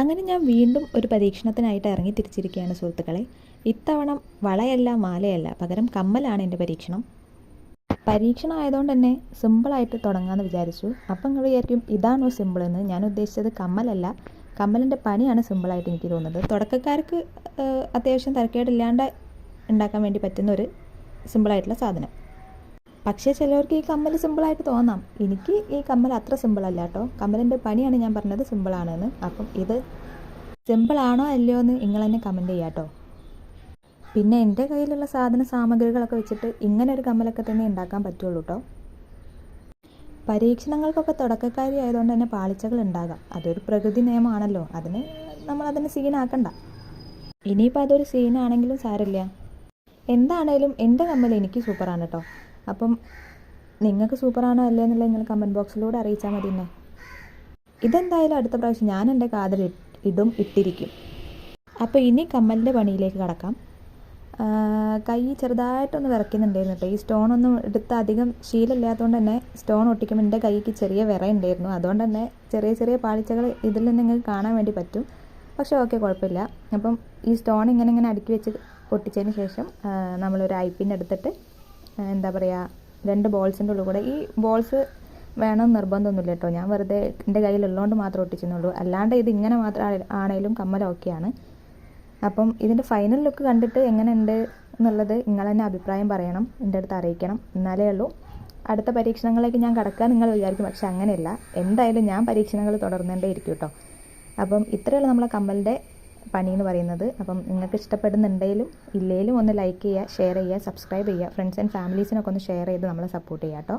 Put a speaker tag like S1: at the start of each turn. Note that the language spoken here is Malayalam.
S1: അങ്ങനെ ഞാൻ വീണ്ടും ഒരു പരീക്ഷണത്തിനായിട്ട് ഇറങ്ങി തിരിച്ചിരിക്കുകയാണ് സുഹൃത്തുക്കളെ. ഇത്തവണ വളയല്ല മാലയല്ല, പകരം കമ്മലാണ് എൻ്റെ പരീക്ഷണം. പരീക്ഷണം ആയതുകൊണ്ട് തന്നെ സിമ്പിളായിട്ട് തുടങ്ങാമെന്ന് വിചാരിച്ചു. അപ്പം നിങ്ങൾ വിചാരിക്കും ഇതാണോ സിമ്പിളെന്ന്. ഞാൻ ഉദ്ദേശിച്ചത് കമ്മലല്ല, കമ്മലിൻ്റെ പണിയാണ് സിമ്പിളായിട്ട് എനിക്ക് തോന്നുന്നത്. തുടക്കക്കാർക്ക് അത്യാവശ്യം തരക്കേടില്ലാണ്ട് ഉണ്ടാക്കാൻ വേണ്ടി പറ്റുന്ന ഒരു സിമ്പിളായിട്ടുള്ള സാധനം. പക്ഷേ ചിലവർക്ക് ഈ കമ്മൽ സിമ്പിളായിട്ട് തോന്നാം. എനിക്ക് ഈ കമ്മൽ അത്ര സിമ്പിളല്ല കേട്ടോ. കമ്മലിൻ്റെ പണിയാണ് ഞാൻ പറഞ്ഞത് സിമ്പിളാണെന്ന്. അപ്പം ഇത് സിമ്പിളാണോ അല്ലയോ എന്ന് നിങ്ങൾ തന്നെ കമൻറ്റ് ചെയ്യാം കേട്ടോ. പിന്നെ എൻ്റെ കയ്യിലുള്ള സാമഗ്രികളൊക്കെ വെച്ചിട്ട് ഇങ്ങനെ ഒരു കമ്മലൊക്കെ തന്നെ ഉണ്ടാക്കാൻ പറ്റുള്ളൂ കേട്ടോ. പരീക്ഷണങ്ങൾക്കൊക്കെ തുടക്കക്കാരി ആയതുകൊണ്ട് തന്നെ പാളിച്ചകൾ ഉണ്ടാകാം. അതൊരു പ്രകൃതി നിയമമാണല്ലോ, നമ്മളതിന് സീനാക്കണ്ട. ഇനിയിപ്പോൾ അതൊരു സീനാണെങ്കിലും സാരമില്ല. എന്താണേലും എൻ്റെ കമ്മൽ എനിക്ക് സൂപ്പറാണ് കേട്ടോ. അപ്പം നിങ്ങൾക്ക് സൂപ്പറാണോ അല്ലേ എന്നുള്ളത് നിങ്ങൾ കമൻറ്റ് ബോക്സിലൂടെ അറിയിച്ചാൽ മതി എന്നെ. ഇതെന്തായാലും അടുത്ത പ്രാവശ്യം ഞാൻ എൻ്റെ കാതിൽ ഇട്ടിരിക്കും. അപ്പോൾ ഇനി കമ്മലിൻ്റെ പണിയിലേക്ക് കടക്കാം. കൈ ചെറുതായിട്ടൊന്ന് വിറയ്ക്കുന്നുണ്ടായിരുന്നു കേട്ടോ. ഈ സ്റ്റോണൊന്നും എടുത്ത് അധികം ശീലമില്ലാത്തതുകൊണ്ട് തന്നെ സ്റ്റോൺ ഒട്ടിക്കുമ്പോൾ എൻ്റെ കൈക്ക് ചെറിയ വിറ ഉണ്ടായിരുന്നു. അതുകൊണ്ട് തന്നെ ചെറിയ ചെറിയ പാളിച്ചകൾ ഇതിൽ നിന്ന് നിങ്ങൾക്ക് കാണാൻ വേണ്ടി പറ്റും. പക്ഷേ ഓക്കെ, കുഴപ്പമില്ല. അപ്പം ഈ സ്റ്റോൺ ഇങ്ങനെ അടുക്കി വെച്ച് ഒട്ടിച്ചതിന് ശേഷം നമ്മളൊരു ഐപ്പിൻ എടുത്തിട്ട് എന്താ പറയുക, 2 ബോൾസിൻ്റെ ഉള്ളിൽ കൂടെ, ഈ ബോൾസ് വേണമെന്ന് നിർബന്ധമൊന്നുമില്ല കേട്ടോ. ഞാൻ വെറുതെ എൻ്റെ കയ്യിലുള്ളതുകൊണ്ട് മാത്രം ഒട്ടിച്ചെന്നുള്ളൂ. അല്ലാണ്ട് ഇത് ഇങ്ങനെ മാത്രം ആണെങ്കിലും കമ്മൽ ഓക്കെയാണ്. അപ്പം ഇതിൻ്റെ ഫൈനൽ ലുക്ക് കണ്ടിട്ട് എങ്ങനെയുണ്ട് എന്നുള്ളത് നിങ്ങൾ തന്നെ അഭിപ്രായം പറയണം, എൻ്റെ അടുത്ത് അറിയിക്കണം. എന്നാലേ ഉള്ളൂ അടുത്ത പരീക്ഷണങ്ങളിലേക്ക് ഞാൻ കടക്കാൻ നിങ്ങൾ വിചാരിക്കും. പക്ഷെ അങ്ങനെയല്ല, എന്തായാലും ഞാൻ പരീക്ഷണങ്ങൾ തുടർന്നേണ്ടേ ഇരിക്കും കേട്ടോ. അപ്പം ഇത്രയുള്ള നമ്മളെ കമ്മലിൻ്റെ പണി എന്ന് പറയുന്നത്. അപ്പം നിങ്ങൾക്ക് ഇഷ്ടപ്പെടുന്നുണ്ടെങ്കിലും ഇല്ലെങ്കിലും ഒന്ന് ലൈക്ക് ചെയ്യുക, ഷെയർ ചെയ്യുക, സബ്സ്ക്രൈബ് ചെയ്യുക. ഫ്രണ്ട്സ് ആൻഡ് ഫാമിലീസിനൊക്കെ ഒന്ന് ഷെയർ ചെയ്ത് നമ്മളെ സപ്പോർട്ട് ചെയ്യുക കേട്ടോ.